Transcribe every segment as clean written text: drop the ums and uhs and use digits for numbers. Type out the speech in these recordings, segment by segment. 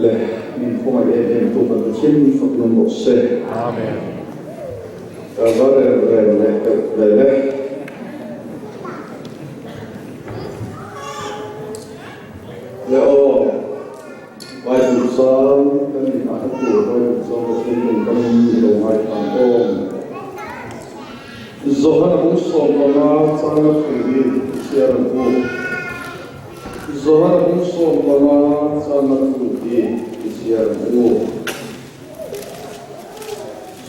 le min ko mai em tu kan chen fo no mo se amen ta va le le o vai tu sang kan ni a tu vai tu sang ko chen kan ni lo mai kan om zohan hum som na sang khri siar ko zohan hum som na sang khri siar ko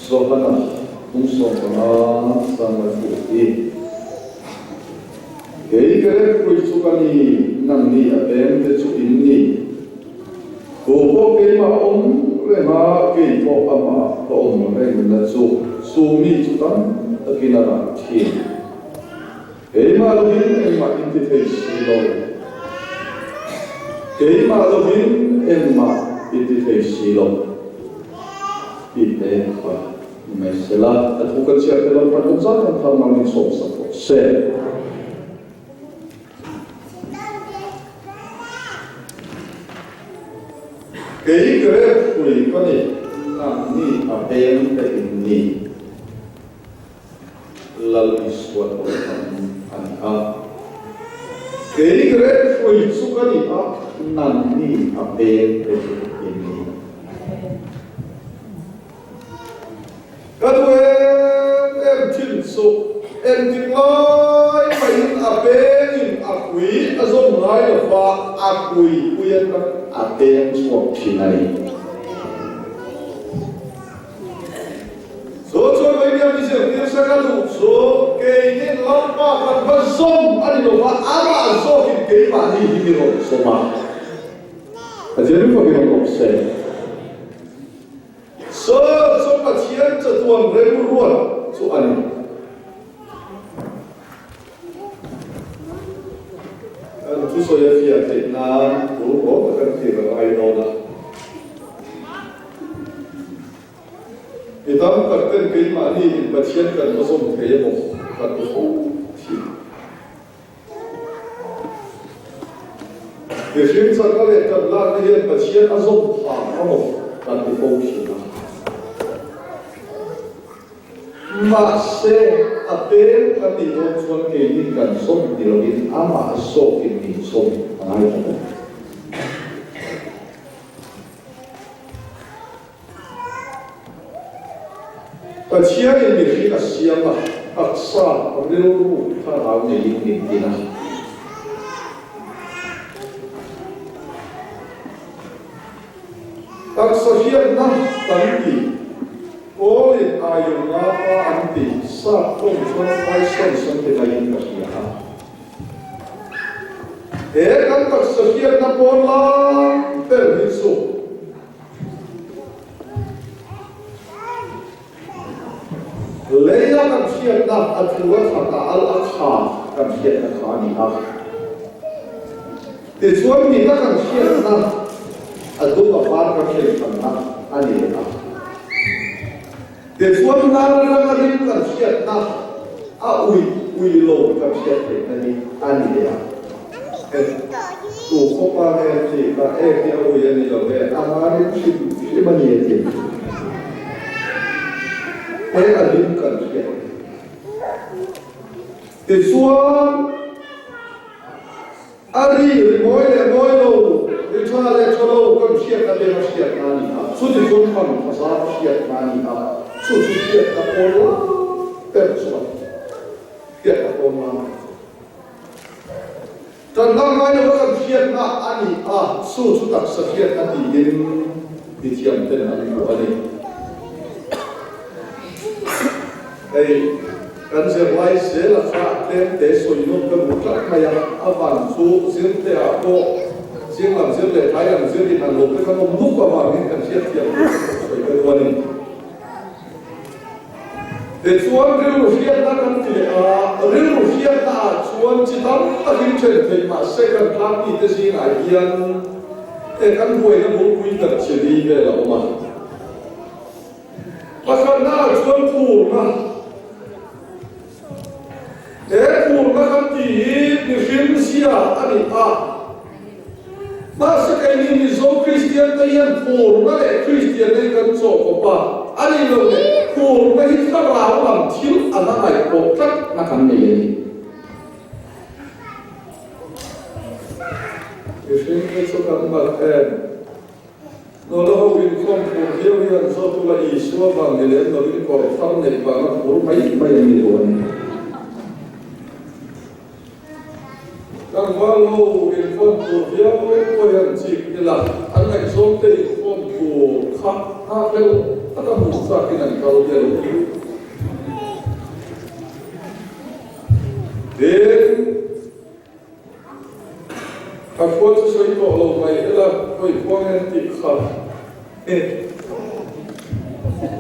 zohan hum som na sang khri ei kare koi chukani nam ni apem te chu in ni ko ko ke ma om re ma ke ko ama ko om re na chu su mi chu tan akina ra thi ei ma lo hin ei ma in te si lo ei ma lo hin em ma in te si lo i te pa me se la ta thu kan sia te lo pa kon sa tan tha ma ni so sa ko se cái cái quỷ có thể làm ni ở bên cái ni là lý suất của anh ha cái quỷ số cái gì đó làm ni ở bên cái ni cái đôi em chinh số em chinh nói phải ở bên ở quỷ ở trong nói là và ở quỷ quyên aten suap sinai. So mai dia bisa dia sakalu so ke ni lompa kan besom ani lompa ama so ke pa ni hiro soma. Ajaru ko ke ko se. So pa chian cha tuan reu ruan so ani. Tu so ya fia te na ko ko kan ti ra ai no na itam ka ten ke ma ni ba chian kan mo som ke mo ka tu so chi ye shin sa ka le ka la ni ba chian a som ha mo ka tu so chi na ma se apen ka ti do chuan ke ni kan som ti lo in ama so ki ni som ai ta ta chia ni mi ri a sia ma aksa ro ru tha ra ni ni ti na aksa hian na tan ti Oi ayo ngapa anti sa kong chuan ai son te na yin ka hiya ha kan tak sa hiya na pola per hiso leya kan hiya na atwa ta al akha kan hiya na khani ha te chuan ni ta kan hiya na adu ka par ka hiya kan na ani ha để xuống na ra đi cần siết na ui lô cần siết để anh đi à tụ không qua nghe gì cả em kia ui anh đi rồi về anh đi xin mà nhiều tiền thế là đi cần siết để xuống anh đi mỗi lô để cho lô cần siết là để mà siết na đi à số thì không còn phải sao siết na đi à su siết ta pola persua siết ta pola dan ngai lo kan siết na ani su tak siết na di tiam ten ani ko ani ei kan se vai se la fa te so yo kan mu tak maya avan su sin te a ko sin lam sin le thai lam sin di nan lo ka kan mu ko ma ni kan siết tiam ko ani để chuan riu hiat na kan ti riu hiat na chuan chi tam ta hin chen thei ma se kan thang ni te si ngai hian te kan huai na bu kuin ta chi li ve la ma pa kan na chuan phur na te phur na kan ti ni him sia ani ma se kai ni zo Christ Christian ta hian phur na le Christian nei kan so ko pa ani lo le phur na hi thla ra lam thil ana ai ko tak na kan nei ni Christian ei so kan ma no lo win kom phur hian hian so tu la I so bang le no win ko tham nei ba na phur mai ni lo ni Kan walau infon tu dia ko yang cik ila anak somte infon tu khap leu ada musa kinan kalau dia lu den apa tu soi ko lo mai ila koi kuangan ti khap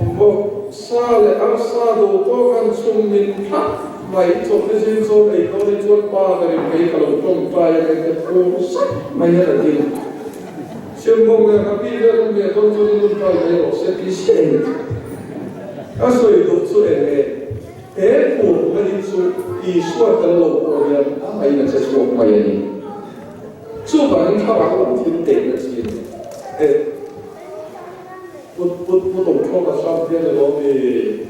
umbo sale asado ko kan sumin khap mai cho cái gì cho cái đó đi chuột ba cái cái kalau trong tay cái phố sắc mai là gì xem mong là cái gì đó người trong trong tay cái đó sẽ bị xem cái số itu số cái phố cái gì số đi suốt cái lối của người mai là sẽ suốt mai này số bạn các bạn làm thiên tệ là gì不懂错了上天的罗米，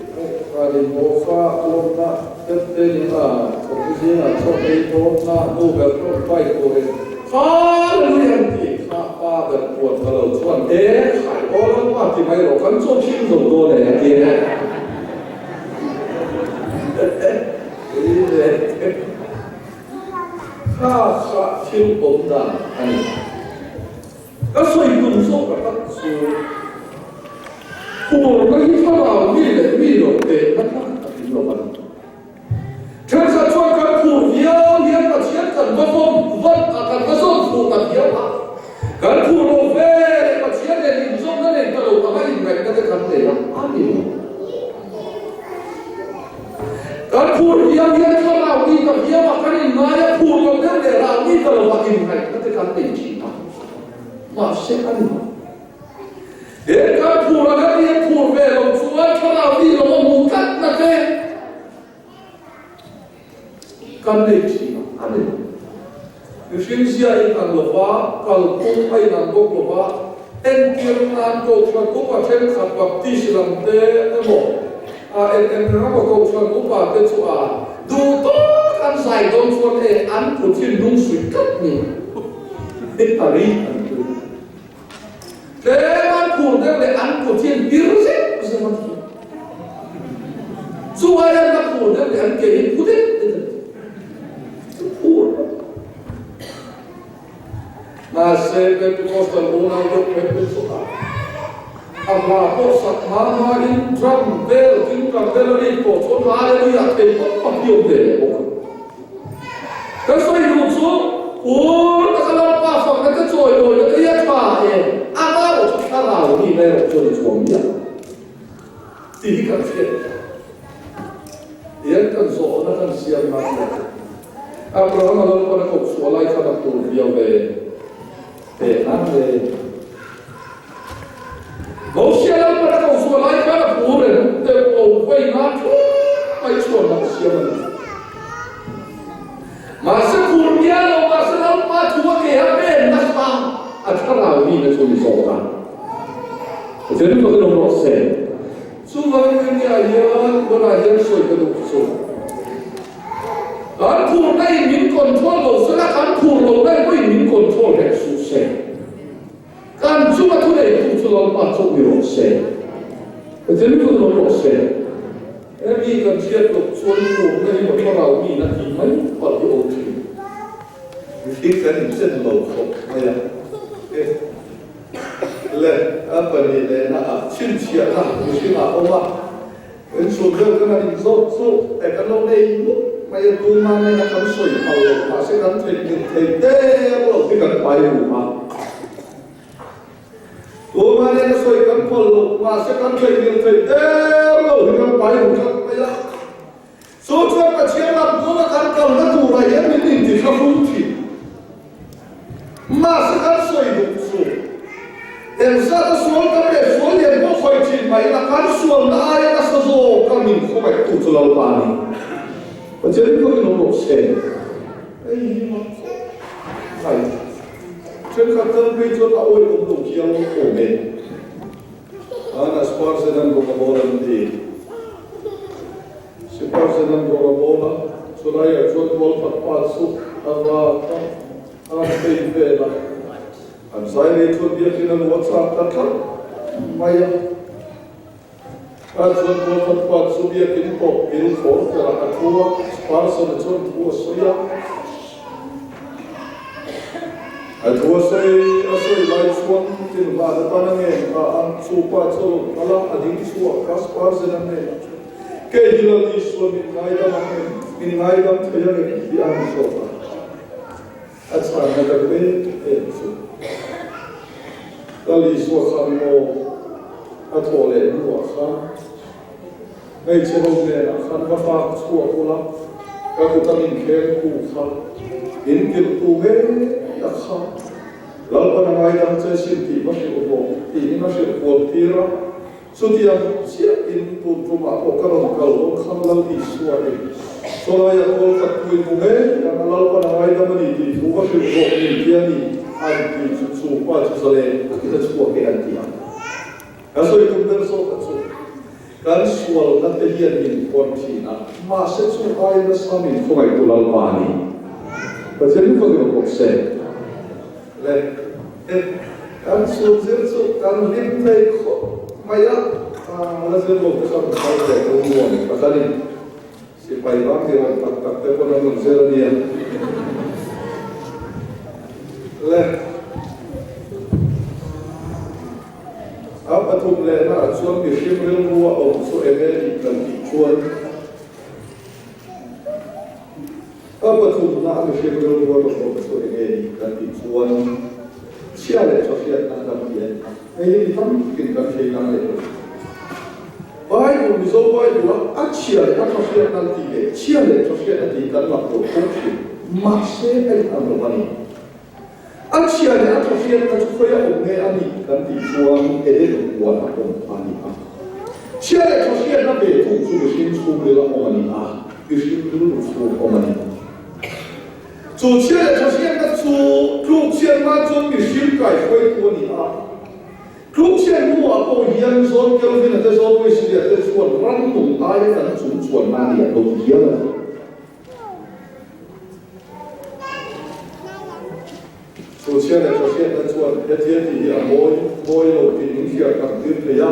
你魔法罗那。Thế nên là một cái gì là cho cái đó là đủ cái đó phải của mình phá lên thì phá phá được cuộn vào đầu chuẩn thế phải có lắm mà thì mày nó vẫn cho chim dùng đồ này là gì này phá phá chim bóng đàn anh các suy cùng số và các số của cái phá vào mi để mi đồ để bắt bắt nó bắt Thế sao cho các phụ viên liên là chiến cần có phong vận cần có số phụ tập hiếu hả? Cần phụ đồ về mà chiến để hình dung nó nên tàu mà mấy hình mệnh nó cái cần để làm ăn gì? Cần phụ viên liên cho nào đi tập hiếu mà cái hình nói phụ đồ để làm đi tàu mà hình mệnh nó cái cần để chỉ mà sẽ ăn để các phụ là cái liên phụ về làm chúa cho nào đi nó mù cắt là cái kan nei chi ani Christian sia in an lova kal pung ai nan bok lova en kir nan ko thlan ko pa then khat baptist lam te emo en na ko thlan ko pa te chu du to kan sai don chuan an ku thin dung sui kat ni ari an tu te man ku de le an ku thin bir se se man chu ai na ku de le an ke hi ku de mà sẽ cái có phần bốn năm lúc cái số cả mà có sắc mà in drum bell tiếng cầm bell đi cổ số lá đi là cái có nhiều để cái số lượng số ta cái làm ba phần cái trội rồi cái yết ba anh ta một chút nào đi này một chỗ chuồng nhỉ thì cái chuyện yết cái số nó cái xiêm mà Abraham nó có cái số lại cái đặc thù nhiều về để ăn về bố xe lắm mà nó số lại cái đặc thù để bố quay nó quay chuồn nó xe mà sẽ cuốn nhá đâu mà sẽ lắm mà thua cái bên nó sao thằng nào đi nó cho đi số ra thế nên nó cái đồng xe xung quanh cái nhà yên có là yên sôi cái đồng số Kan pur này mình control lo, sekarang kan pur lo này có mình control cái số xe. Kan cuma tu này tu tu lo mà chụp được xe. Cái gì cũng lo được xe. Em đi cần chia được xuân pur này một cái nào mình là thì mấy còn cái ok. Đi cái gì sẽ lo không? Này là. Lệ, anh bây giờ là chuyên chia là chuyên là ông ạ. Cái số lượng cái này số tại cái lâu này Mày tu mà này là cần soi hậu mà sẽ cần thầy tế rồi thì cần bài đủ mà tu mà này là soi cần hậu mà sẽ cần thầy tế rồi thì cần bài đủ cho bây giờ số chuyện mà chia làm nó là cần cầm nó tu này em mình thì không đúng thì mà sẽ cần soi đủ số em ra cái số cái này số liền có phải chỉ mày là cần số là ai là số cái mình không phải tu cho lâu ba này Và chứ có cái nồng độ xe Ê, nhưng mà Phải Trên khả tâm gây cho tạo ôi ổng tổng chiang o me ana sparsenan ko kabolan di sparsenan ko kabola suraya chot bol pat su ava an pei vela an sai chot dia kinan whatsapp ta maya an chot bol pat su dia kin ko il ko ta atua sparsenan chot ko soya atua sai lai suan tin ba da panange an su pa so ala ading su kas sparsenan ne ke hilal di suan ngai da ini ngai da thaya ne di an so Asal nak itu, kalau isu kamu atau le dua kan, macam mana kan bapak suah pula, kalau kami kerja kan, ini kita tuhe tak kan, lalu panangai dan sesinti masih ubah, ini masih ubah tira, setiap siap ini pun cuma kalau kan lalu isu ini. Soalnya kalau katuin bunga, yang lalu panangai dan meniti, bukan sebab ini dia ni anti supa susale kita suka ke anti yang. Kalau itu bersama kan soal nanti dia ni kontina, masa suka yang sami kau itu lalu pani. Pasal itu kau konsep. Le, kan soal kan limpai kau, maya, mana sebab bersama kau itu umum, pasal ini. Si paibang dia tak pun orang menzer dia. Leh, apa tu lena? Suam bersimpul dua orang so emel dan cuan. Apa tu nak bersimpul dua orang so emel dan cuan. Siapa sosial anda dia? Ini tam kita kena itu. Baik, misal baik juga, aciar tak sosial nanti ke, ciar sosial nanti kan waktu kunci, masih ada ambil aciar sosial nanti supaya umeh ani nanti suang edel buat apa ani ciar sosial nanti tu sudah sudah omani sudah sudah omani. So ciar sosial nanti tu ciar macam misal kai kau tu ni Klub siang mua kau hian zon kalau ni ada zon wes dia ada suan random ayat dan suan mani atau hian. So siang dan suan hati dia boy lo pilih siang kan dia ya.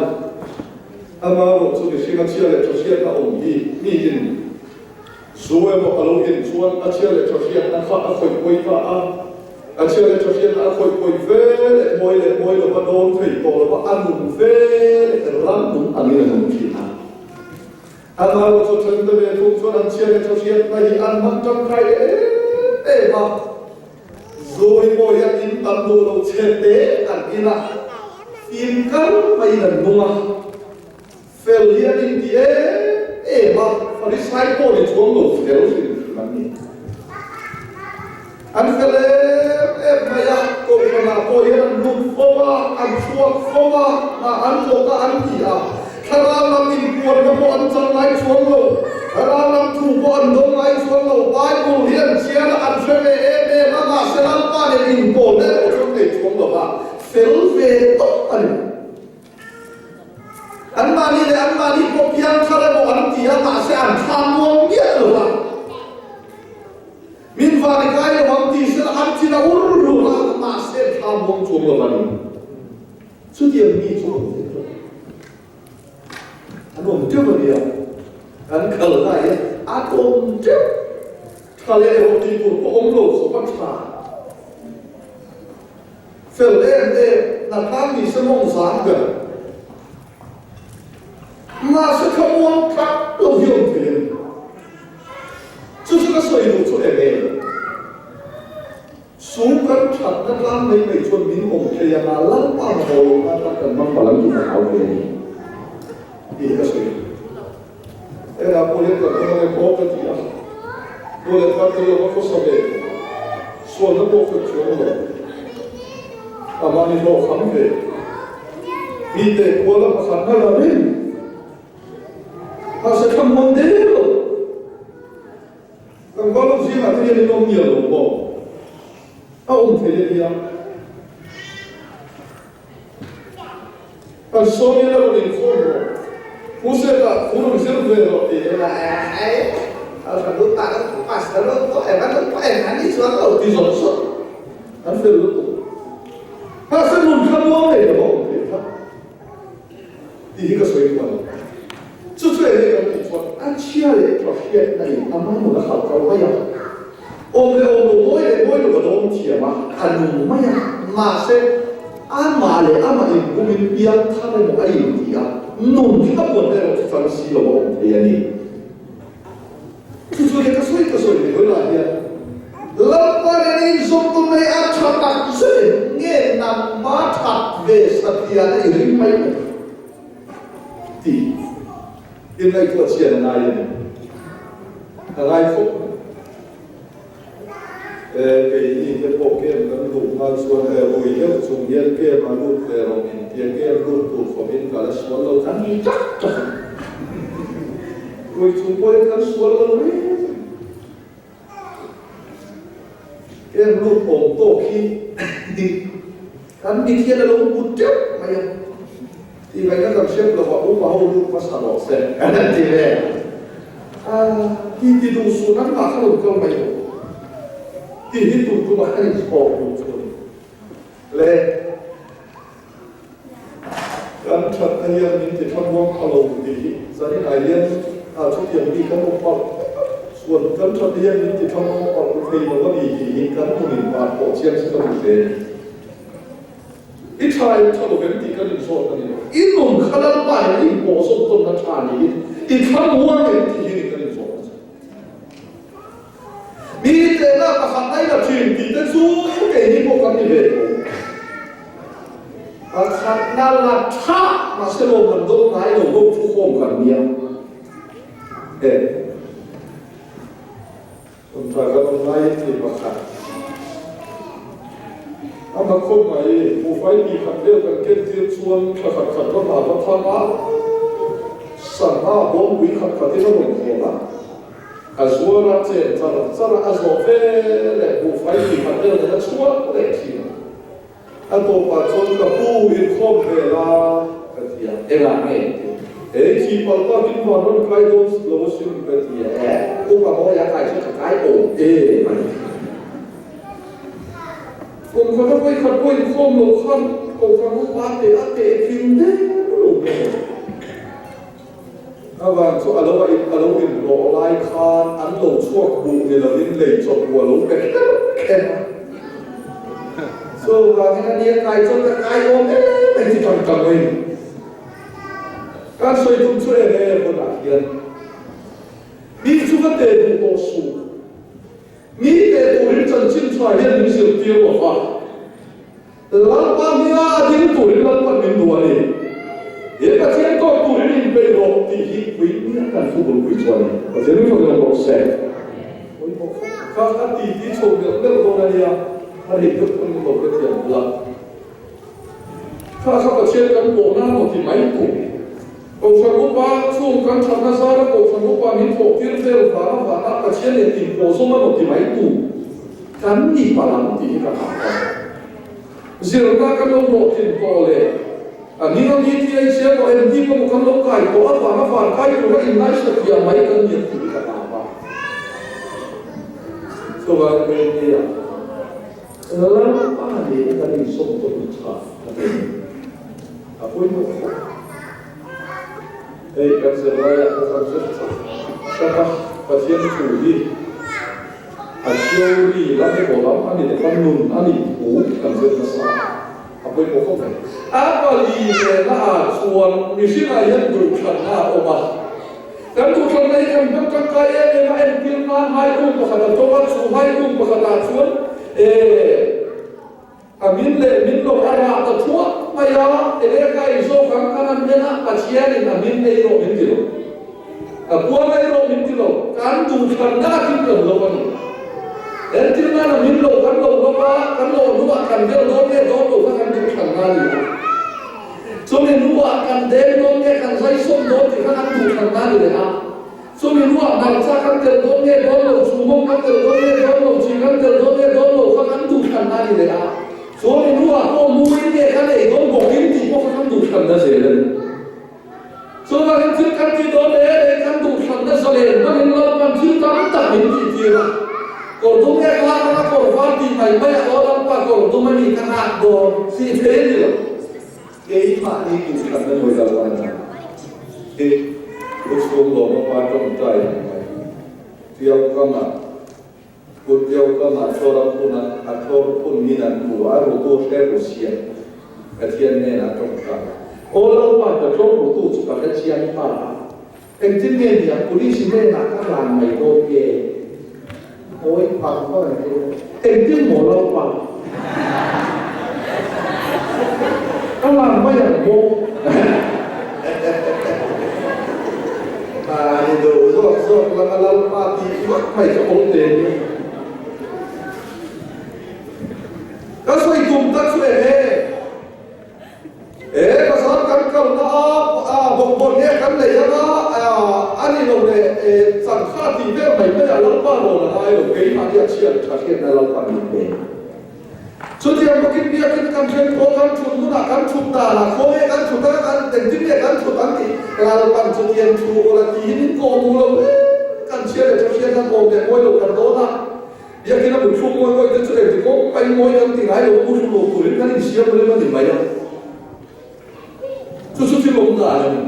Ama lo so dia siang tak ongi ni ini. So emo kalau ini suan siang nak apa kau Aciar sosial aku vel, boy padon fei, kalau anu vel, random amiran kita. Amal tu cerita betul soal aciar sosial lagi an macam kaya, bah, zoi boy yang intan dulu cerita, an ina, inkan mainan bunga, vel dia dia, bah, farisai boy itu orang vel sih kami. Anfale maya ko na ko yan lu fowa an suak fowa na an ko ka an dia karalam min ko na mo an sang lai suang lo karalam tu ko an dong lai suang lo bible hian sia an fele ma ma selam pa ne in ko ne ko ne suang lo ba fel ve to an mani ko pian khara mo an dia ma se an tham mo dia lo ba Min vani kaya waktu sel anti na urru lah masih kamu cuma bani. Sudah ni cuma. Anu macam dia. Kan kalau saya, aku macam kalau waktu itu orang sopan sah. Film nak kami semua sangga. Masa kamu tak tahu film. 就是个水路出来的，苏格产的拉美美村民红这样浪把头，那根本不能做好的，一个水。那不然个那个包个地啊，不然他这个我说的，说的不会全了，把你说行的，你得过了不看他了呢，他是看蒙的了。 Kalau sih nanti dia minum dia loh, tahu tidak dia? kan so ni la rin ko mo se ta ko no se ve ro e la ai kan lu ta kan pas ta lo ko e ba ko e na ni so ko ti so an fe lu to ha se mun ka mo e de bo ti ka so i ko zu最那个你说，俺起来的朝鲜那里，俺妈弄的好高么呀？我个东西嘛，俺弄么呀？马些，俺妈嘞，俺妈的我们边他们弄哎地啊，弄他们那个山西了我哎呀你，就那个所以回来的，老板你说都没俺查大事，俺那马查为啥的那有人买的？地。因为做钱那人，爱富，给你这保险跟路嘛说为了中间给嘛路给农民，也给路土方面搞了说了，咱你咋着？为中国人看说了喂，给路红多起，咱明天的路不掉，哎呀。因为那个时候我把我路不上老些，那对嘞。地读书那马上都没有，地读书还是错误的。嘞，刚才那样你得看我看了的，在那样出现的看我报，ส่วน刚才那样你得看我报的非常的ดีกันตัวนี้มาพอเชียงสิ่งต่างๆ一查查到本地跟你说的，一弄看到半夜一播送都能查你，一看我本地跟你说的，你在那个海外的天地的书给你不管你别读，看那拉差，那是我们都来有个不好看的，我们大家都来这个看。อามาคนใหม่ผู้ไฟมีขัดเดียวกันเกณฑ์เทียมชวนขัดก็มาพัฒนาสั่งมาบนวิขัดที่เราลงหัวนะอาชัวร์เจนจะอาโซเฟ่และผู้ไฟมีขัดเดียวกันชัวร์เด็กทีนะอันตัวปัจจุบันกับผู้อินคอมเวลากันที่อะไรที่ปัจจุบันที่มันนั่นใครโดนโลชิมกันที่ผู้กับเขาอยากใครช่วยขายโอ้มันผมก็ต้องไปขัดไปข้อมูลขั้นกองทัพบ้านเตะพิมพ์ได้ลูกถ้าบางช่วงเราอินโลไลคานอันโลช่วงบุกเนี่ยเราลิ้นเลยจบหัวลูกเป็นแค่ส่วนบางทีนี่ใครจนจะใครโอ้เป็นที่ทำเลยการช่วยทุ่มช่วยเนี่ยคนละเอียดมีชุดเตะดูโตสูมีแต่ตัวนี้จันทร์ชิมชายเห็นมีเสียงเตี้ยว่าฟ้าหลังบ้านมีอาทิตย์ตัวนี้หลังบ้านมีตัวนี้เห็นประเทศก็ตัวนี้ไปรบที่ฮิตวิมีการฟุตบอลวิจารณ์ประเทศนี้เขาจะบอกเซ่ข้าที่ชมเรื่องตรงนี้ถ้าเห็นทุกคนบอกเป็นอย่างไรถ้าประเทศกันโบน่าหมดที่ไม่ถูกองค์สมุปบาช่วงการทำนาซาและองค์สมุปบามีโถที่เรียกว่าประเทศเนี่ยติดโบสถ์มาหมดที่ไม่ถูกกันมีพลังที่กระทำกันเสียงนักการเมืองโดดถิ่นโตเลยอันนี้เราที่ไอเชียเราเอ็มดีก็บุกกันลงไก่ตัวอัลฟาฝ่ายไก่ตัวอินไลส์ที่ยังไม่กันมีที่กระทำกันส่วนเรื่องนี้แล้วป้าเนี่ยก็ได้ส่งตัวชาแต่พูดไม่ถูกkan saya akan sekarang pasien tuli asyuri lagi bolam ani depan nun ani bu kan saya nasa apa yang mau kau apa lihat lah suan misi ayat berkan lah omah kan berkan lagi kan berkan kaya memang empirman hai pun pasal tobat suhai pun pasal suan amin le min lo ara ta thua maya ele kai zo kan kanan dena pachian in amin le ro min kilo apua le ro min kilo kan du kan da kin lo lo ni el tina na min lo kan lo kan de lo ne do kan du kan na ni so me nuwa kan de lo ne kan sai som do ti kan du kan na ni ha so me nuwa mal sa kan de do ne do lo su mo kan de do ne do lo chi kan de do ne do lo kan du kan na ni ha所以如果我每年看那种国营地，我看都看那些人， tu nghe la ko van ti mai mai o lam pa ko tu mani ka ha do si thế ni ke ma ni tu ka na noi da wa na ke ko so do ma pa to tai tiao ka ma ko tiao ka ma so ra pu na a thor pu ni na tu a ro to she ro sia ka thian ne na to ka o lo pa to ro tu chu ka ka chian pa em tin nghe thì police này là các làm mày đôi về ôi bằng có là em tin một lâu bằng các làm bây giờ vô mà thì đồ rồi là lâu mà thì mất mày cho ổn tiền các xoay cùng các xoay ê pasal kan kau na bokbon ni kan le ya na ani lo le san kha ti ve mai me ya lo pa lo na ai lo ke ma dia chia cha ke na lo pa ni pe so dia mo kin dia kin kan chen ko kan chu nu na kan chu ta la ko e kan chu ta kan ten ti ne kan chu ta ti la lo pan chu tien chu o la ti ni ko mu lo kan chia le cha chia na ko me mo lo kan do na dia kin na bu chu mo mo te chu le ti ko pa mo kan ti ai lo bu chu lo ku ri kan ni sia mo le ma ni mai ya Susu ti lom da ni.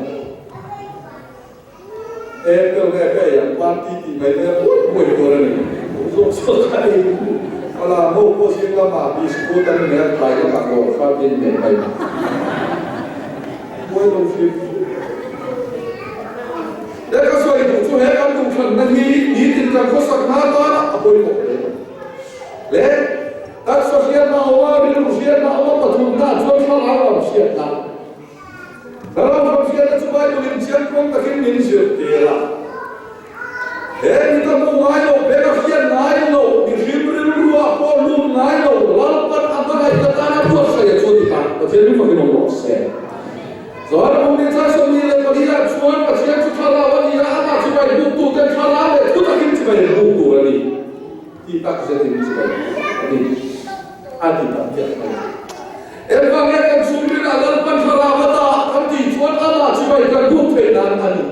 Pel ne yang parti ti mai ne mo ko ra ni. So kai. Ala mo ko sin la ma bi ko ta ni ne kai ka ko fa bin ne kai. Mo lo fi. Da ka so i tu he kan tu khan na ni tin ka ko sak na ta na a ko le ta so sia na wa bi lu sia na wa pa tu na so fa la wa sia na kalau manusia itu supaya mengincar pun tak ingin mengincar dia. Kita mau ngayo, bekerja ngayo, disiplin dulu apa lu ngayo, lalukan apa kita tanah buat saya cucikan, jadi makin nomor saya. Soalnya pemerintah sembilan kalian cuan pasien cutalawan dia apa supaya buku dan halal itu tak ingin supaya buku lagi. Kita bisa ingin supaya ini adi tak jadi. Evangel yang sumber adalah pensalawata, kanti cuan Allah supaya kau penan ani.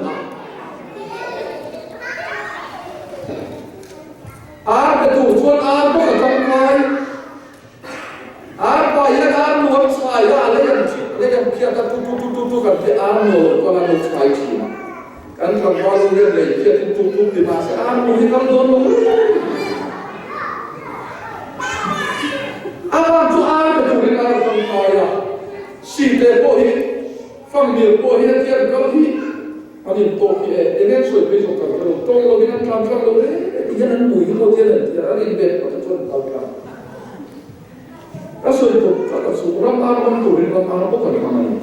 Apa tu cuan apa ketamkai? Apa yang luar saya, yang kita tutu kan di kalau luar saya cina. Kan kalau dia lagi kita tutu di masa ini kan dono. Apa tu apa tu dengan kaya? Si depohi, família pohi dia kali. Ani toki ini sudah besok kalau tong lo dengan transfer lo dia nan mui lo dia ani bet atau cuan kau. Asal itu kalau seorang orang turin orang orang bukan mana ni.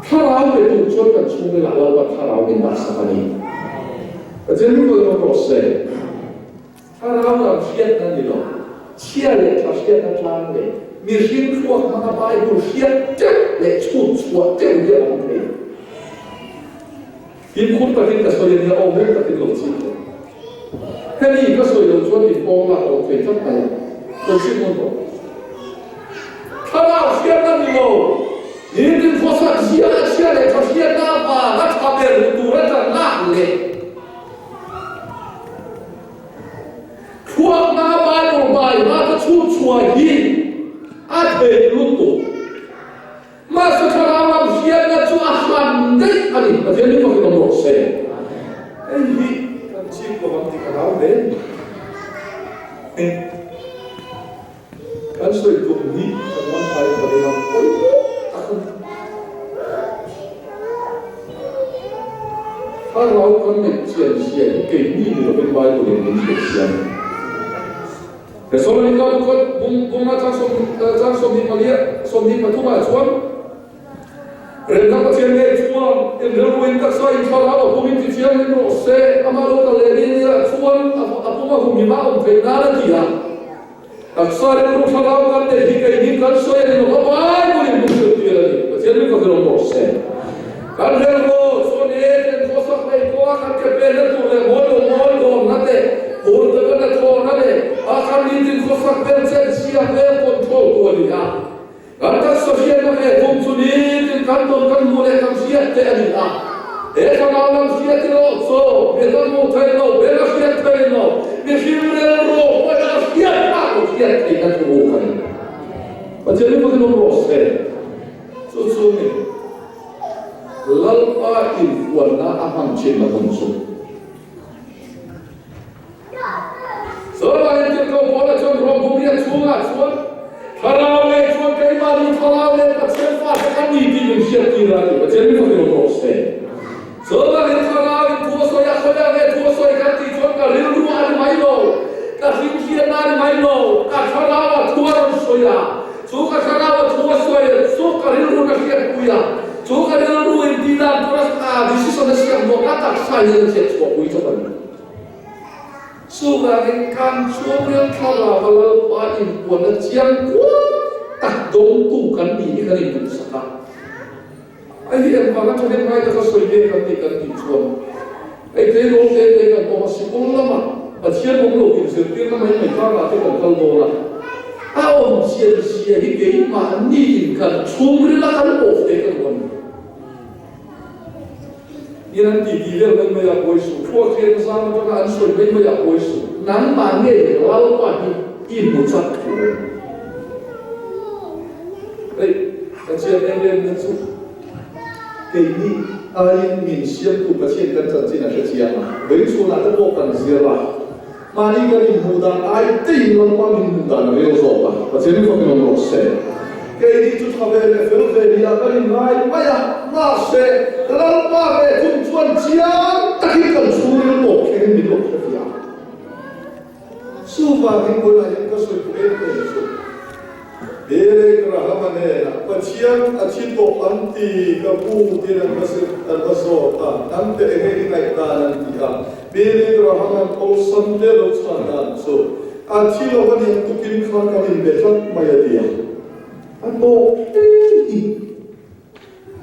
Kalau itu cuan kan semua lalu kalau ini bahasa ni. Jadi kalau proses, kalau orang siap nanti lo. Chia le ta chia ta trang le mi xin chua ma bai bu chia te le chu chua te le on pe in kun ta tin ta so le ne o me ta tin lo chi he ni ka so yo chuan ni pong la o pe ta pa lo chi mo do ta la chia na ni lo ni tin pho sa chia le ta chia na ba na ta be tu ra ta na le Kuat na bai lo bai ma ta chu chua hi a the lu tu ma sa thara ma sia na chu a han dei ani ta the ni ko ko mo se ai hi kan chi ko bang ti ka dau de kan so i ko ni ka man pai ba de na oi ta ko ta lo kan me chen sia ke ni lo ben bai lo de ni sia Soalnya kalau bunga transform di Malaysia, somni patuma cuan, rendah pasien ni cuan, yang lalu tak sah insyaallah bumi kecil ni se amalo kaleni cuan apa mah bumi mau penara dia, tak sah yang lalu salam kan deh hikai kan sah yang lalu apa bumi musuh dia ni, pasien ni kalau mau se, kan lalu soalnya yang kosak lagi kan kepala tu le molo nanti. Orang terkena corona ni, akan diizinkan kosak bensin siap kontrol tu dia. Kata sosial ni, konsumsi kantor kan mulai kan siap dia ni. Ekana lang siya tilo so, metamo tayo, bela siya tayo, mehimrelo, wala siya ako siya tayo na tubukan. Pajali mo kinurose, susumi, lalpa infuan na ahang chin na bunso. So, lahat ko bola chon robumiya chunga chon, harawe chon kay mali harawe patsen fa kani din siya tira, pajali mo kinurose. So lahat harawe tuoso ya khoya tuoso ikati chon ka rilru an mailo, ka himsiya na mailo, ka harawa tuaron soya. Suka harawa tuoso ya, suka rilru na siya kuya. Suka rilru intidan turas decision na siya mo kata saya siya tuwa kuya chon. Suka kan chon harawa lalpa impuan na siyang tak dong tu kan di kan itu saka. Ai em pa kan thane mai ta soi be kan ti chuan ai te ro te kan ko si ko lama a chian mo lo ki se tir na mai mai ka la te kan kal mo la a om chian sia hi ke ma ni kan chum ri la kan of te kan kon ni nan ti di le mai mai a koi su ko ke sa ma ta an soi mai mai a koi su nan ma ne la lo pa ni in mo chat ko ai a chian em su cái đi ai mình xem tụ bát trên căn chân trên là cái gì à với số là tất bộ cần gì là mà đi cái mình hù đàn ai tin nó mà mình hù đàn là điều gì à bát trên không có nó sẽ cái đi chút thằng về về đi à cái mình nói bây giờ mà sẽ làm mà về chung chuan chia tất cả cần số nó bộ cái mình bộ cái gì à số và cái người là những cái số của em cái số Bere kerahamane, pacian acito anti kapu tiran basota, ante ege kaita nanti a. Bere kerahaman all sande lotsana so. Acilo kan yang tukin kan kami besan maya dia. Anto ini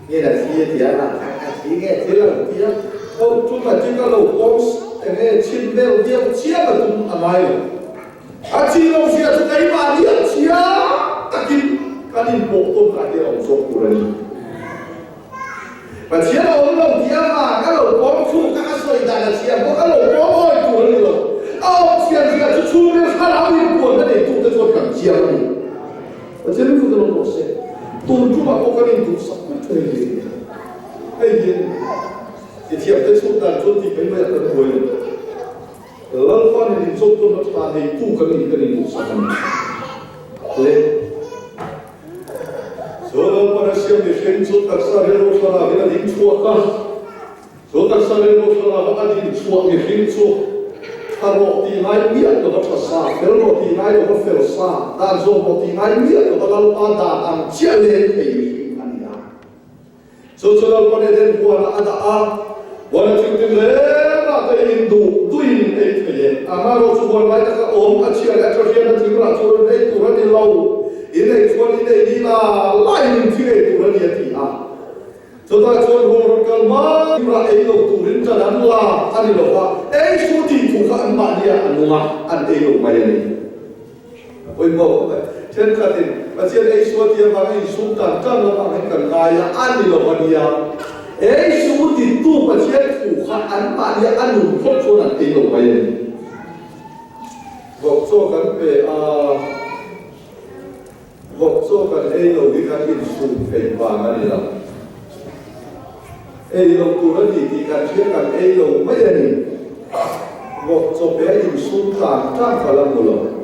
nasi dia nak ini dia dia. Oh cuma jika lo bos ege cindel dia siapa tu amai. Acilo siapa tu kaima dia siapa. Takin kanin bokton kade ông sok kurani. Bacia orang dia mah kalau bom tu tak asal dah siapa kalau bom oi kurani lo. Oh siapa tu ni salah ni pun ada tu tu kan siapa ni. Bacia ni tu kalau proses. Tu cuma kau kanin tu sakit tu ni. Hei dia tiap tu sultan tu tiap banyak terbuai. Lalu kan ni sultan tu ada tu kanin tu sakit. Leh Solo para siempre siento taxar el rosada de la dinchuaca. Solo taxar el rosada de la dinchuaca de dinchu. Haro ti nai mia to ta sa, pero ti nai to fel sa. Dan zo ti nai mia to ta la da am chele ei ania. So solo para den buana ada a. Buana tin le na te indu duin ei te. Amaro su buana ta om a chia la trofia na ti ra to ei tu ra ni lau. Ini cuan ini dina lain tiga tu lagi hati ah. Setelah cuan orang kalma, ira elok turin jalan lah, ani loh. Suti buka emak dia anuma an elok maya ni. Oi mau, cian katin, macam suti yang mana sultan kan orang yang kaya ani loh dia. Suti tu macam buka emak dia anu kok cuan an elok maya ni. Waktu kan Waktu kan elo dikan insun penbangan ni lah. Elo turun di kan kan elo macam ni. Waktu be insun tak kalau mula.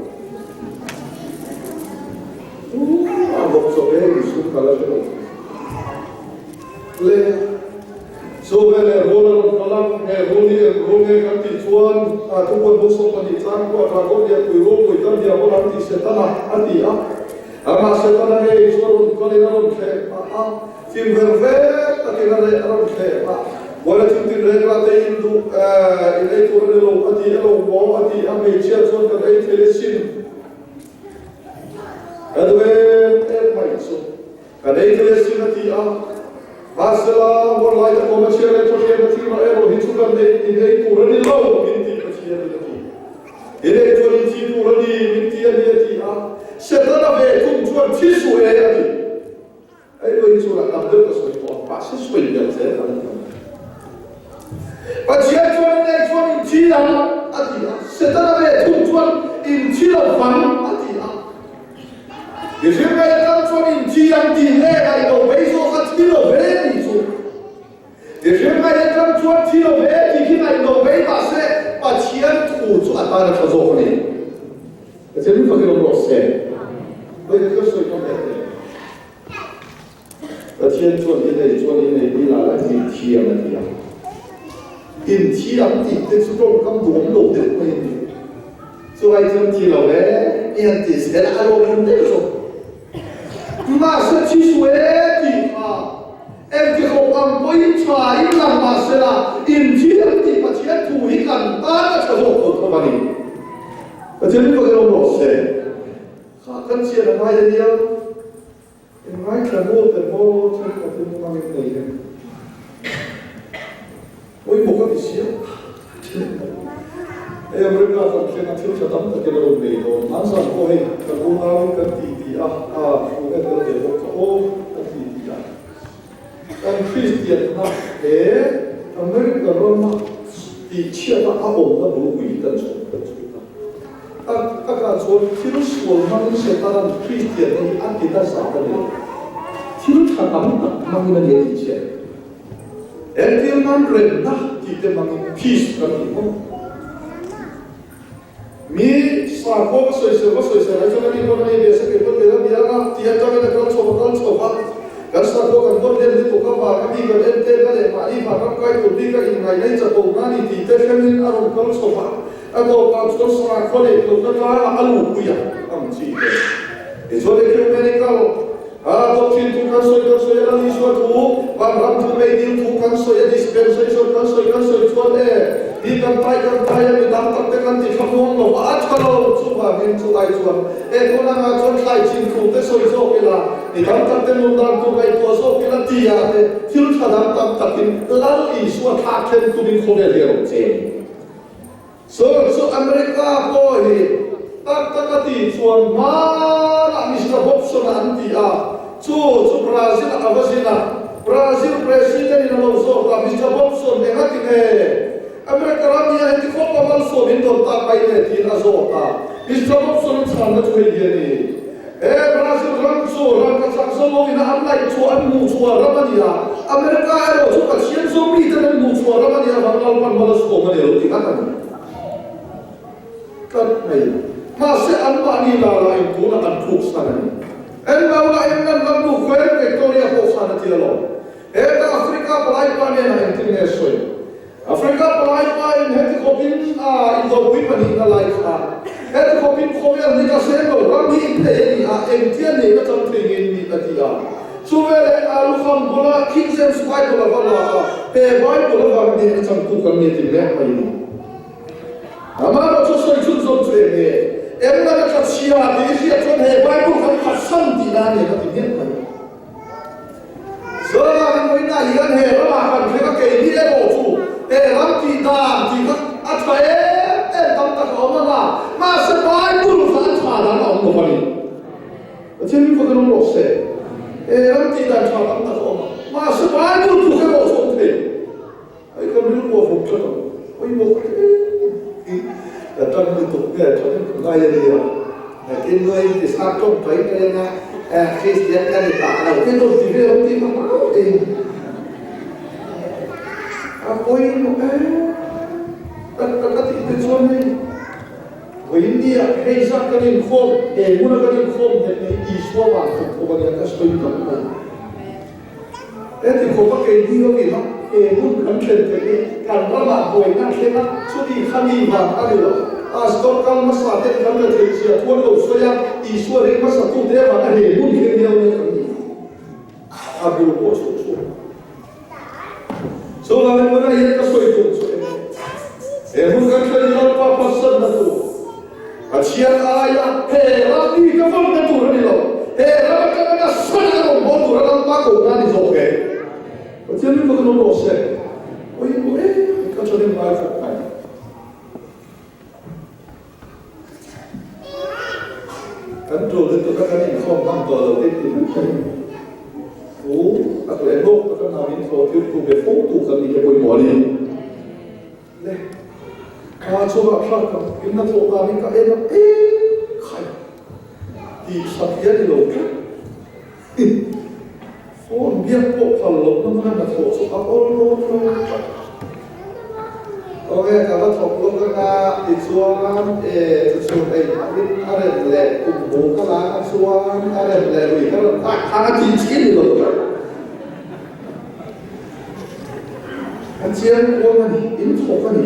Waktu be insun kalau mula. Le, so bela roller kalam, roller kan tijuan, tu pun busuk kan tijuan, tu ragu dia kuiru, kuitan dia orang di setanah hati ah. Ama setan ni suruh kali orang ke, tim bervet, tapi orang ke, wala tim regla te indu, ini turun lo, ati elo mau, ati ambil cia suruh ke telesin. Aduh, mai so, kadai telesin ati masalah orang lain komersial itu dia mesti elo hitukan ini turun lo, binti kecil lagi. Ini turun binti dia ti Setelah betul jual tisu lagi, ayo ini surat ambil ke surat pas sesuai dengan saya kan. Pathian chuan nei chuan in thi lam atia setana ve thum chuan in thi lo fang atia Yeshua mai tam chuan in thi lam ti le ai lo ve so kha thi lo ve ni chu Yeshua mai tam chuan thi lo ve ti khi ai lo ve ba se Pathian thu chu atana tha zo ni Ese ni fakir lo se Bây giờ có sự trong đấy Pathian chuan in nei ni la la ti thiam atia in thi lam ti te chu ro kam duam lo de mai so ai cham thi lo ve in ti se la ro mun de so ma se chi suwe ti ha em ti ho am poi cha in la ma se la in thi lam ti Pathian thu hi kan ta ka cha zo ko ba ni Pathian ni ko lo se kha kan sia na mai de dia in mai ka mo te mo cha ka te mo ma ni nei Oi mo ka disia e America ka kena thil cha tam ta ke lo nei do man sa ko he ka ko na ka ti ko ka de ko ko ka ti kan Christian na America ro ma ti chia ta a om da bu wi tan chu ka chu thil su man se ta ran Christian ni a ti ta sa ta le thil cha tam ma ni na ye ti che Eltil man ren na ti te mang peace kan ni mi sa ko so se ai so ni ko ni be se ke ko de la dia na ti ta me ko so ba kan sa ko kan ko de to ka ba ka bi ka de te ka le ma ni ma ka kai to bi ka in ngai nei cha to na ni ti te fen ni aron ko so ba a to pa so sa ko le to ka la alu ku ya am chi e so de ke me ni ka doctrine tu kan so ya ni so tu ban ram tu me din tu kan so ya dispensation kan so tu ne di kan pai ya mi dam tak te kan ti khong lo ba cha lo chu ba min chu ai chu e ko na ma chon khai chin tu te so ke la ni dam tak te nu dam tu kai tu so ke la ti ya te thil tha dam tak tak tin la i su tha ken tu bin khone le ro che so America ko hi tak ti chuan ma la Mr. Hobson an ti chu Brazil Brazil president in lo so ta Mr. Hobson ne ha ti ne America ram ya ti ko pa mal so bin do ta pai ne ti na zo ta Mr. Hobson chan na chu ye ni Brazil ram ka chak so lo ina am lai chu an mu chu ramania America ero chu ka chen so mi te mu chu ramania ban lal pan mal so ma ne lo ti ka ta kan ai ma se an ma ni la in tu na kan phuk sa ni en ma la en nan lam nu khwer Victoria ko sa na ti lo ta Africa palai pa ne na in tin ne so Africa palai pa in het ko bin in do wi pa ni na lai kha het ko bin ko ya ni ka se lo ram ni te ni en ti ne ka cham thing ni ta ti so ve lu kham bola King James Bible la la pe Bible la ni cham tu kan ni ti le pa ni Amaro cho so chun zo tre ne em na ka chia di sia chon he Bible kan ka sam ti na ne ka ti ne pa so la mo ina yan he la kan ka ke ni e bo chu ram ti da ti ka a tha tam ta ko ma se Bible ka tha da na mo pa ni chen ni ko no lo se ram ti da tha tam ta ko ma se Bible tu ka bo so te ai ka mi ko fo ka oi mo trong cái tục cái cho nên ngay là điều cái người thì sao trong thấy cái na khi diễn ra thì tạo đầu cái đồ gì cái ông thì mà máu thì ôi một cái thị trường xuân này với India hay sao cái điểm khom để mua cái điểm khom thì này đi xóa vào của bọn người ta xây dựng này thế thì không có cái gì đâu vì nó muốn cẩn thận cáiการระบาดป่วยนั่นใช่ไหมชุดที่ขมีบางอะไรหรอสตอร์กันมาสาธิตกันเลยเสียทั่วโลกส่วนใหญ่อีส่วนเรื่องมาสักตัวเดียวมันเห็นมุ่งเห็นเดียวเนี่ยกันนี่ดูโอ้โหส่วนเราเป็นคนที่ก็สวยตัวสวยมุ่งกันเคยเราป้าพัศน์นั่นตัวอาเชียร์อายะเฮรับดีก็ฟังนั่นตัวนี่หรอเฮรับกันก็สวยกันหมดตัวเราป้ากูนั่นนี่โอเคเพราะฉะนั้นพวกเราโน้ตเสร็จโอ้ยก็จะได้มาสักไปกันโจทย์ตัวกันนี่ข้อมันตัวเราได้ดีนะโอ้ตัวเองโลกตัวนาวินโซที่ถูกไปฟุ้งถูกกันนี่จะเป็นหมอนี่ cho gặp sát cầm in nó thổ ra mình cả em nó khai thì sát kia thì lâu chứ ôn biết bộ phần lộc nó là thổ số áp ôn ok cả các thổ lộc cái thì xuân xuân đây anh lệ cùng bố các lá xuân anh lệ vì các anh chỉ thì lâu anh chị em ôn này in thổ cái này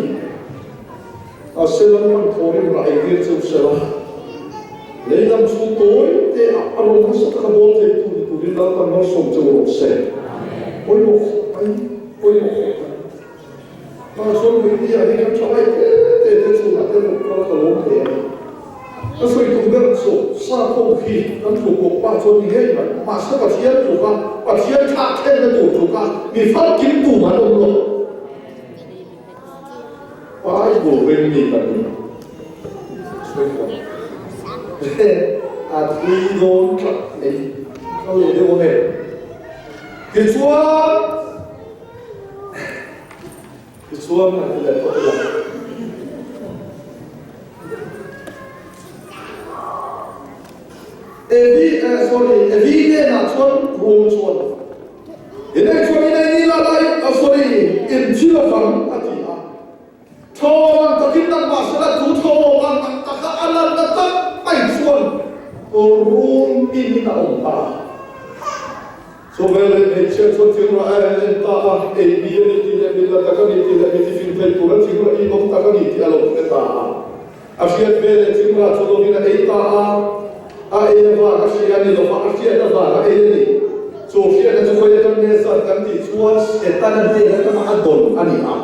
sẽ là một thổ điểm lại việc trong sẽ là lấy làm số tối thì anh ông sẽ có một thế tu đi làm làm nó sống trong cuộc sống ôi một mà số người đi ở đây trong chỗ này thì số là cái một con là lớn thế nó phải tung ra số xa không khí nó thuộc cuộc ba số như thế mà sẽ có thiên thuộc và thiên thác thêm cái tổ thuộc vì phát kiến tủ mà đông lộ phải của bên mình là gì tuy đồn này có lẽ điều này cái chuông là cái có được evi này là chuông buông chuông cái này chuông này đi là đây sorry in chưa vắng à thì thô ta kinh năng mà sẽ là thú thô bằng ta cả anh là ta bảy chuông rung in là ông ta so về lên chơi cho tiếng là em ta bia này thì là ta cái này thì phim thấy cũng là tiếng là in ông ta cái này thì là ông ta phiền về tiếng là cho tôi là ta em và cái gì anh nó phát triển là và cái này so phiền là cho tôi là cái sản phẩm thì chuột sẽ ta là cái mà ăn đồn anh à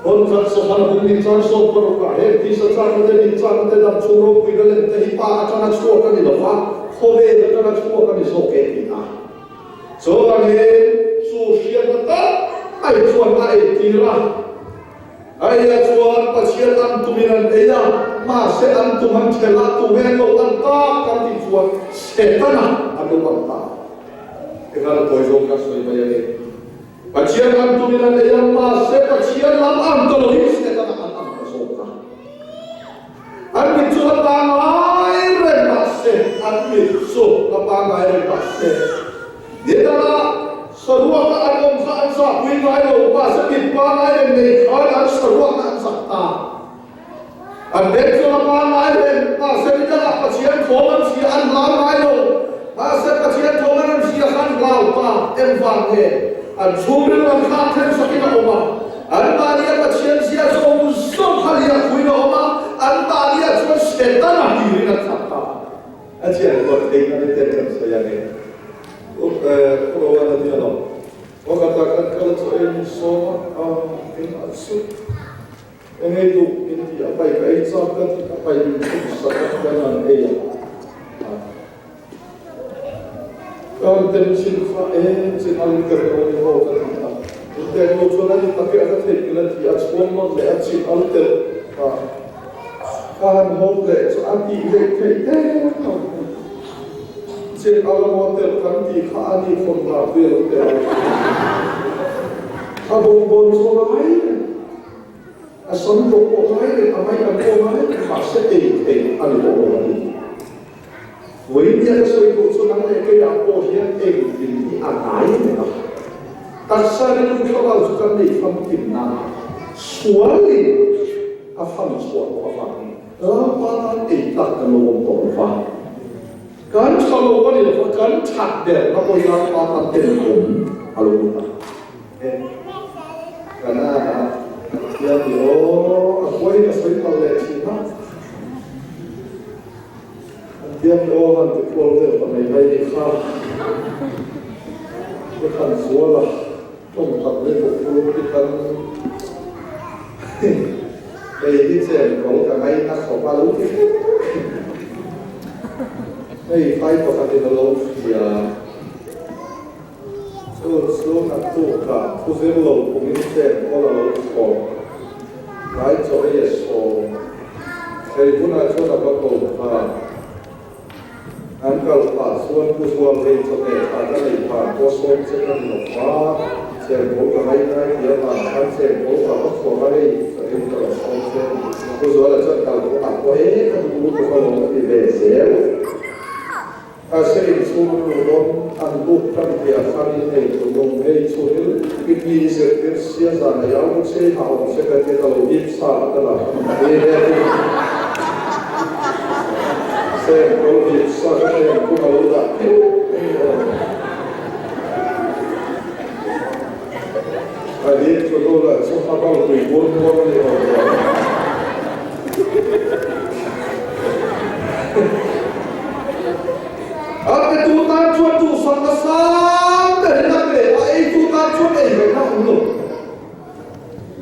còn các sản phẩm cũng đi trang số vào cả hết thì sản phẩm này đi trang để làm số rồi quy định để hi pa cho nó số cái này là phát không về cho nó số cái này số cái gì à so anh số phiền là ta ai chuột ai thì ra ai là chuột và phiền ăn tụi mình đấy là mà sẽ ăn tụi mình sẽ là tụi mình đâu ăn ta cái gì chuột sẽ ta nào ăn đâu ăn ta cái đó là tôi dùng các số bây giờ và chiên ăn tụi mình đấy là mà sẽ có chiên làm ăn tụi mình sẽ ta ăn cái số cả ăn bị chuột ta ngay rồi mà sẽ ăn bị chuột ta ngay rồi mà sẽ để ta sở hữu các anh ông xã anh xã quý nói đâu mà sẽ bị ba ngay rồi này hỏi anh sở hữu các anh xã ta anh biết cho ba ngay rồi mà sẽ đi ra có chiên thố anh sẽ ăn làm ngay đâu mà sẽ có chiên thố anh sẽ ăn lao ta em vàng hè anh xuống đến làm khác thêm sao cái nào mà anh ta đi có chiên sẽ sống sống khai ra quý nào mà anh ta đi cho sẽ ta làm gì nữa thật ta anh chị anh có thấy cái này tên sao vậy Orang ada dialog. Orang katakan kalau saya semua ini asal. Yang itu ini apa yang saya sampaikan apa yang saya dengan dia. Kalau tensin senang kerana orang kita. Dan orang ni tapi ada terkena dia semua melihat si alter. Kan hoble so anti itu trên ao long hotel kan ti kha ani khom ba ve lo te kha bong bon so lai a son ko ko lai a mai a ko mai ma se te ani ko lai với những sự cố số năng này cái đạo cổ hiện tình thì ăn ái này đó, tất nhiên chúng ta vào chúng ta đi phân tích nào, xóa đi, phân xóa của phân, ba ta đi đặt cái lồng của phân, cái sau lồng cái này là cái chặt để nó bây giờ ba ta tiền cũng, alo ta, cái nào, giờ thì quay cái suy nghĩ lại xin ha. Dia orang tu keluar dari bayi kham, bukan suara, tempat lepas keluar bukan. Bayi saya kalau tak bayi tak sopan lu. Bayi bayi pakai di dalam dia. So nak tu kan, tu sebelum pemimpin kalau so, bayi saya so, saya pun ada so dapat kau. Anh cầu phá xuân của xuân lên cho kẻ phá ra này phá có xuân sẽ cần lọc phá sẽ bố cả mấy cái kia mà anh sẽ bố cả bất phổ ra đây sẽ em cầu xuân sẽ có gió là chắc cả có mặt có hết các bố có con thì về xéo sẽ xuống luôn ăn bút trong thì ăn này của nông hay số cái gì sẽ cái xia ra này áo sẽ hào sẽ cái đầu ít xa đó là sẽ có ít xa cái này cũng là đã đi cho tôi là số phát bao tùy bốn con này rồi cái tu ta chuột tu sang ta sang để làm về ai tu ta chuột ấy phải làm luôn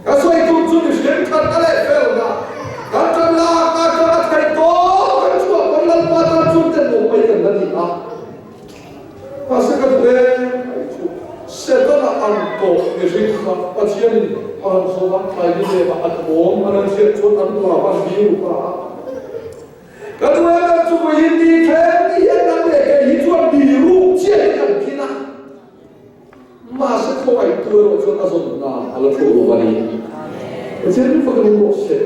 cái xoay tu chuột thì sẽ thật cái này phải là cái chân là cái chân thầy to cái chuột con lần qua ta chuột thì một mấy lần là gì à và sẽ cái về sẽ đó là ăn tổ để sinh hoạt và chiên ăn số bắt phải đi về và ăn uống ăn chiên chuột ăn quả ăn biêu quả cái thứ hai là chúng tôi đi theo đi hiện đang để cái ý chuẩn bị rung chia cái kia mà sẽ không phải tôi rồi chúng ta dùng là là chỗ đồ vào đi cái chuyện như vậy nó sẽ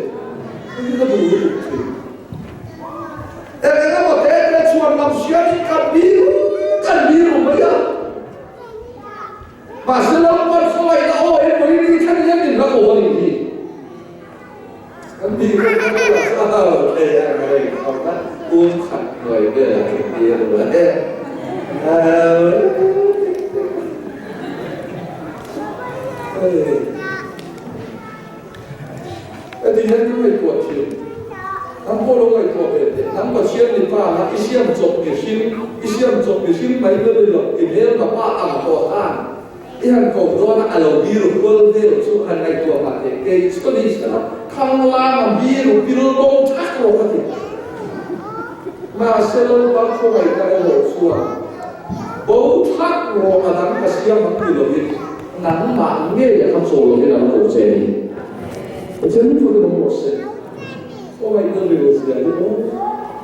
cái gì đó đủ đủ em nghe một cái chuẩn làm chuyện thì cần bị rung mấy à mà sẽ làm con không phải là ôi em mới đi theo nhất định là đồ vào đi đi không là đây này không đó uống khát người đây là cái gì rồi đấy cái gì hết cái này của chuyện nắm cô đâu này của về nắm của chuyện thì phải là cái xiêm chụp cái xiêm mấy người bây giờ thì nếu mà ba ăn của ăn cái hàng cầu đó là alo biru quân thế rồi số hàng này của bạn thì cái studies đó không làm biru bông thắt rồi cái gì mà sẽ luôn bắn không phải cái hồ xuân bông thắt rồi mà nắng cái xiêm nó bị lỗi nắng mặn nghe là không sổ cái nắng cổ xe đi cái chân chúng tôi không một xe không phải cái điều gì đấy nữa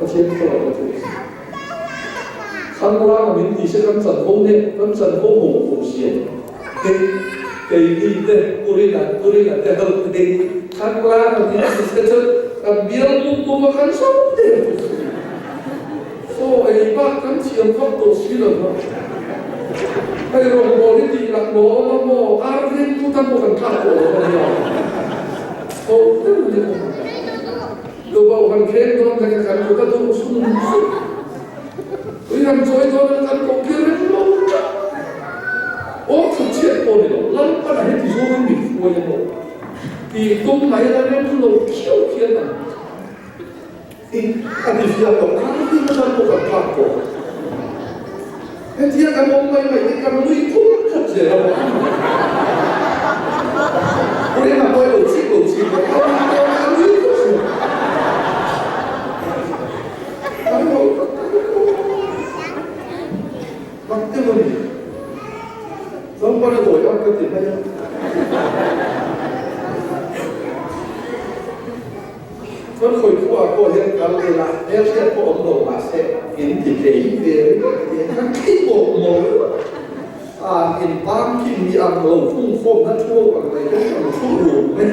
cái chân không phải cái gì không làm mình thì sẽ cẩn thận không nên cẩn thận không hùng hùng xiên cái gì đấy tôi là cái hơn cái khăn la mà thì sẽ cái biếng cũng mà khăn sống đấy so ấy bác cắn chiếm pháp tổ sĩ rồi mà hay rồi bỏ đi thì là bỏ ăn lên chúng ta một phần khác của nó nhiều không thế là gì đồ bảo hành khen nó thành cái chúng ta tôi sung tôi làm rồi thôi là cái kia lên luôn thực chuyện của nó lắm bắt hết thì số mình bị phôi lên rồi thì công máy là nó lâu khiêu khiên à thì anh đi phía đầu ăn thì nó đang một phần khác của cái kia cái mông mày cái cầm nuôi thuốc thật dễ đâu ôi mà tôi đầu xích ăn nuôi thuốc gì ăn nuôi bắt tiêu rồi không có đổi ăn cái gì bây giờ vẫn khởi qua qua hiện cái là nếu sẽ có ổn độ mà sẽ in thì về các cái bộ mồi in bám khi mi ăn lâu phun phôm nó chua bằng này cái bằng phun đủ này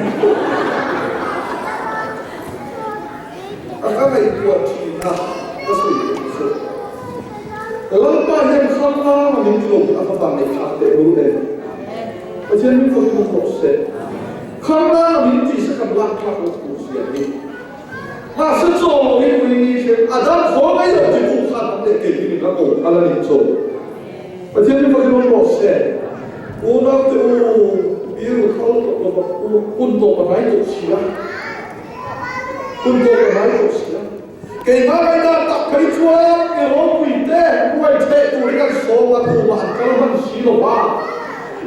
các này của chị là có sự sự kalau apa yang sama menunjuk apa bangsa ada boleh. Macam ni pun proses. Kalau minti sekarang kalau usia ni, masa jauh ini ada orang yang dibuka ada kiri kalau kalau ni jauh. Macam ni pun proses. Orang tu biru kalau untuk berai usia, untuk berai usia. Cái mà người ta tập cái chúa cái lỗ quỷ tê quay tê tụi cái số mà tụi bạn cái nó xí nó ba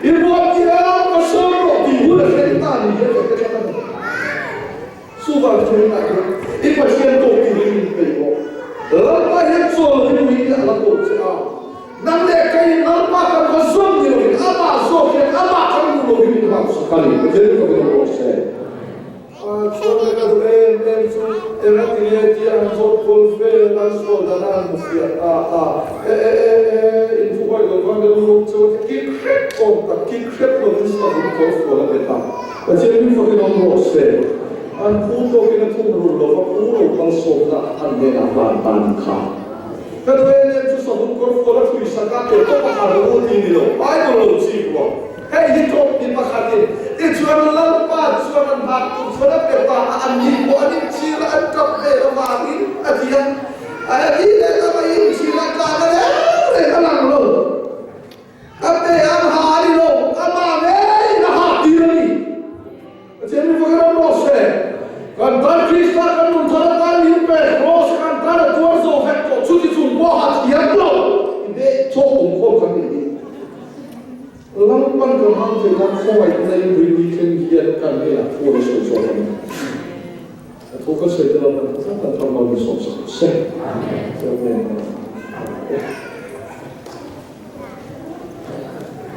đi mua kia có số rồi thì hút được cái ta thì cái này su vào chơi lại ít phải xem tổ tụi mình về bộ mà hết rồi thì mình là tổ sẽ nắm để cái nó ba cái có số nhiều thì ba số cái không đủ thì mình làm sao cái này cái này có cái nó sẽ số này là em số em là cái gì anh số call về anh số là anh một cái in phụ huynh của con đều luôn số cái khép nó cũng sao cũng có số là cái ta và trên những cái nó sẽ an phu to ke thum ru lo fa pu ro kal so na an de na ban ban kha ka re ne chu so ko ko la thui sa ka ke to ka ro ti ni lo pai lo chi ko hey hi to ni pa kha ti e chuan la pa chuan an ba tu chuan pe pa an ni ko an chi la an kap e ra ma ni a ti an ai ni le ka ba i chi la ka le re ka lang lo Ape am hari lo, ama me na hati ni. Jadi bukan dosa. Kantar Krista kan untara kan himpe, ros kantar tuar zo hekto, cuci jumbo hati yang lo. Ide cokong kau kan ini. Lampan kemang jangan kau itu yang beri kengiat kan dia tuar zo kan. Fokus saya dalam apa? Tanpa malu sosok. Amin.